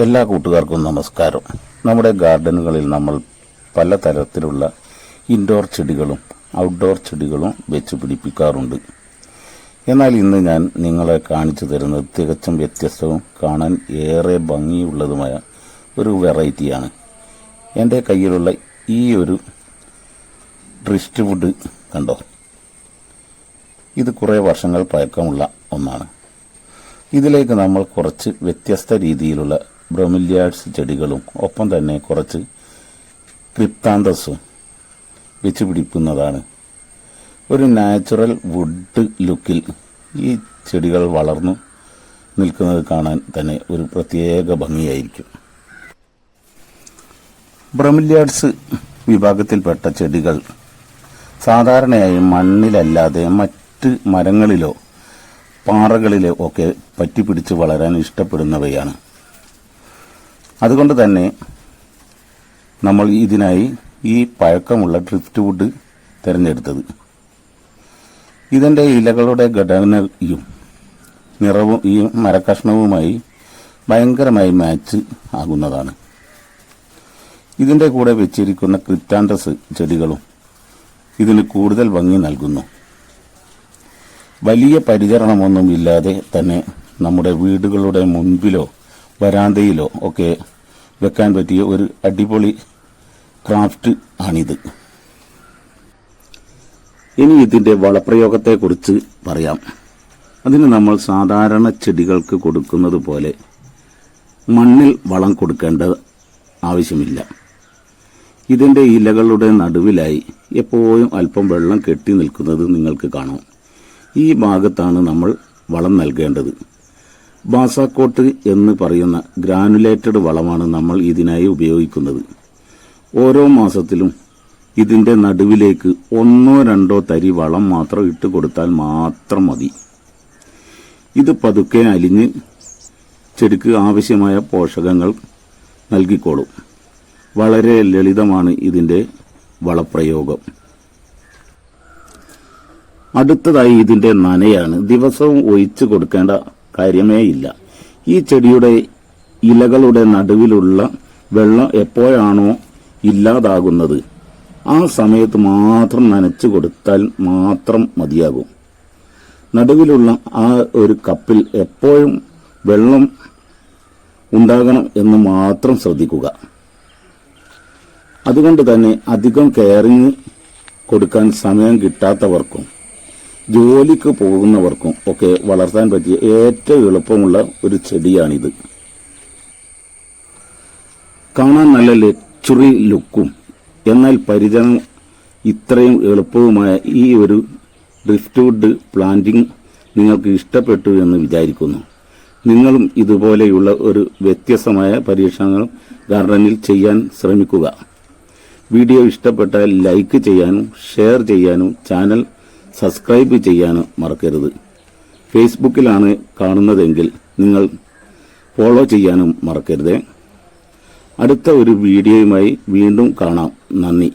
എല്ലാ കൂട്ടുകാർക്കും നമസ്കാരം. നമ്മുടെ ഗാർഡനുകളിൽ നമ്മൾ പലതരത്തിലുള്ള ഇൻഡോർ ചെടികളും ഔട്ട്ഡോർ ചെടികളും വെച്ച് പിടിപ്പിക്കാറുണ്ട്. എന്നാൽ ഇന്ന് ഞാൻ നിങ്ങളെ കാണിച്ചു തരുന്നത് തികച്ചും വ്യത്യസ്തവും കാണാൻ ഏറെ ഭംഗിയുള്ളതുമായ ഒരു വെറൈറ്റിയാണ്. എൻ്റെ കയ്യിലുള്ള ഈ ഒരു ഡ്രിഫ്റ്റ് വുഡ് കണ്ടോ, ഇത് കുറേ വർഷങ്ങൾ പഴക്കമുള്ള ഒന്നാണ്. ഇതിലേക്ക് നമ്മൾ കുറച്ച് വ്യത്യസ്ത രീതിയിലുള്ള ബ്രൊമിലിയാഡ്സ് ചെടികളും ഒപ്പം തന്നെ കുറച്ച് ക്രിപ്താന്തസും വെച്ച് പിടിപ്പിക്കുന്നതാണ്. ഒരു നാച്ചുറൽ വുഡ് ലുക്കിൽ ഈ ചെടികൾ വളർന്നു നിൽക്കുന്നത് കാണാൻ തന്നെ ഒരു പ്രത്യേക ഭംഗിയായിരിക്കും. ബ്രൊമിലിയാഡ്സ് വിഭാഗത്തിൽപ്പെട്ട ചെടികൾ സാധാരണയായി മണ്ണിലല്ലാതെ മറ്റ് മരങ്ങളിലോ പാറകളിലോ ഒക്കെ പറ്റിപ്പിടിച്ച് വളരാൻ ഇഷ്ടപ്പെടുന്നവയാണ്. അതുകൊണ്ട് തന്നെ നമ്മൾ ഇതിനായി ഈ പഴക്കമുള്ള ഡ്രിഫ്റ്റ് വുഡ് തിരഞ്ഞെടുത്തത്. ഇതിൻ്റെ ഇലകളുടെ ഘടനയും നിറവും ഈ മരക്കഷ്ണവുമായി ഭയങ്കരമായി മാച്ച് ആകുന്നതാണ്. ഇതിൻ്റെ കൂടെ വെച്ചിരിക്കുന്ന ക്രിപ്താന്തസ് ചെടികളും ഇതിന് കൂടുതൽ ഭംഗി നൽകുന്നു. വലിയ പരിചരണമൊന്നുമില്ലാതെ തന്നെ നമ്മുടെ വീടുകളുടെ മുൻപിലോ വരാന്തയിലോ ഒക്കെ വെക്കാൻ പറ്റിയ ഒരു അടിപൊളി ക്രാഫ്റ്റ് ആണിത്. ഇനി ഇതിന്റെ വളപ്രയോഗത്തെക്കുറിച്ച് പറയാം. അതിന് നമ്മൾ സാധാരണ ചെടികൾക്ക് കൊടുക്കുന്നത് പോലെ മണ്ണിൽ വളം കൊടുക്കേണ്ട ആവശ്യമില്ല. ഇതിന്റെ ഇലകളുടെ നടുവിലായി എപ്പോഴും അല്പം വെള്ളം കെട്ടി നിൽക്കുന്നത് നിങ്ങൾക്ക് കാണാം. ഈ ഭാഗത്താണ് നമ്മൾ വളം നൽകേണ്ടത്. ബാസാക്കോട്ട് എന്ന് പറയുന്ന ഗ്രാനുലേറ്റഡ് വളമാണ് നമ്മൾ ഇതിനായി ഉപയോഗിക്കുന്നത്. ഓരോ മാസത്തിലും ഇതിന്റെ നടുവിലേക്ക് 1-2 തരി വളം മാത്രം ഇട്ട് കൊടുത്താൽ മാത്രം മതി. ഇത് പതുക്കെ അലിഞ്ഞ് ചെടിക്ക് ആവശ്യമായ പോഷകങ്ങൾ നൽകിക്കോളും. വളരെ ലളിതമാണ് ഇതിന്റെ വളപ്രയോഗം. അടുത്തതായി ഇതിന്റെ നനയാണ്. ദിവസവും ഒഴിച്ചു കൊടുക്കേണ്ട കാര്യമേ ഇല്ല. ഈ ചെടിയുടെ ഇലകളുടെ നടുവിലുള്ള വെള്ളം എപ്പോഴാണോ ഇല്ലാതാകുന്നത് ആ സമയത്ത് മാത്രം നനച്ചു കൊടുത്താൽ മാത്രം മതിയാകും. നടുവിലുള്ള ആ ഒരു കപ്പിൽ എപ്പോഴും വെള്ളം ഉണ്ടാകണം എന്ന് മാത്രം ശ്രദ്ധിക്കുക. അതുകൊണ്ട് തന്നെ അധികം കെയറിങ് കൊടുക്കാൻ സമയം കിട്ടാത്തവർക്കും ജോലിക്ക് പോകുന്നവർക്കും ഒക്കെ വളർത്താൻ പറ്റിയ ഏറ്റവും എളുപ്പമുള്ള ഒരു ചെടിയാണിത്. കാണാൻ നല്ല ലക്ഷറി ലുക്കും എന്നാൽ പരിചരണം ഇത്രയും എളുപ്പവുമായ ഈ ഒരു ഡ്രിഫ്റ്റ് വുഡ് പ്ലാന്റിംഗ് നിങ്ങൾക്ക് ഇഷ്ടപ്പെട്ടു എന്ന് വിചാരിക്കുന്നു. നിങ്ങളും ഇതുപോലെയുള്ള ഒരു വ്യത്യസ്തമായ പരീക്ഷണങ്ങൾ ഗാർഡനിൽ ചെയ്യാൻ ശ്രമിക്കുക. വീഡിയോ ഇഷ്ടപ്പെട്ടാൽ ലൈക്ക് ചെയ്യാനും ഷെയർ ചെയ്യാനും ചാനൽ സബ്സ്ക്രൈബ് ചെയ്യാനും മറക്കരുത്. ഫേസ്ബുക്കിലാണ് കാണുന്നതെങ്കിൽ നിങ്ങൾ ഫോളോ ചെയ്യാനും മറക്കരുത്. അടുത്ത ഒരു വീഡിയോയുമായി വീണ്ടും കാണാം. നന്ദി.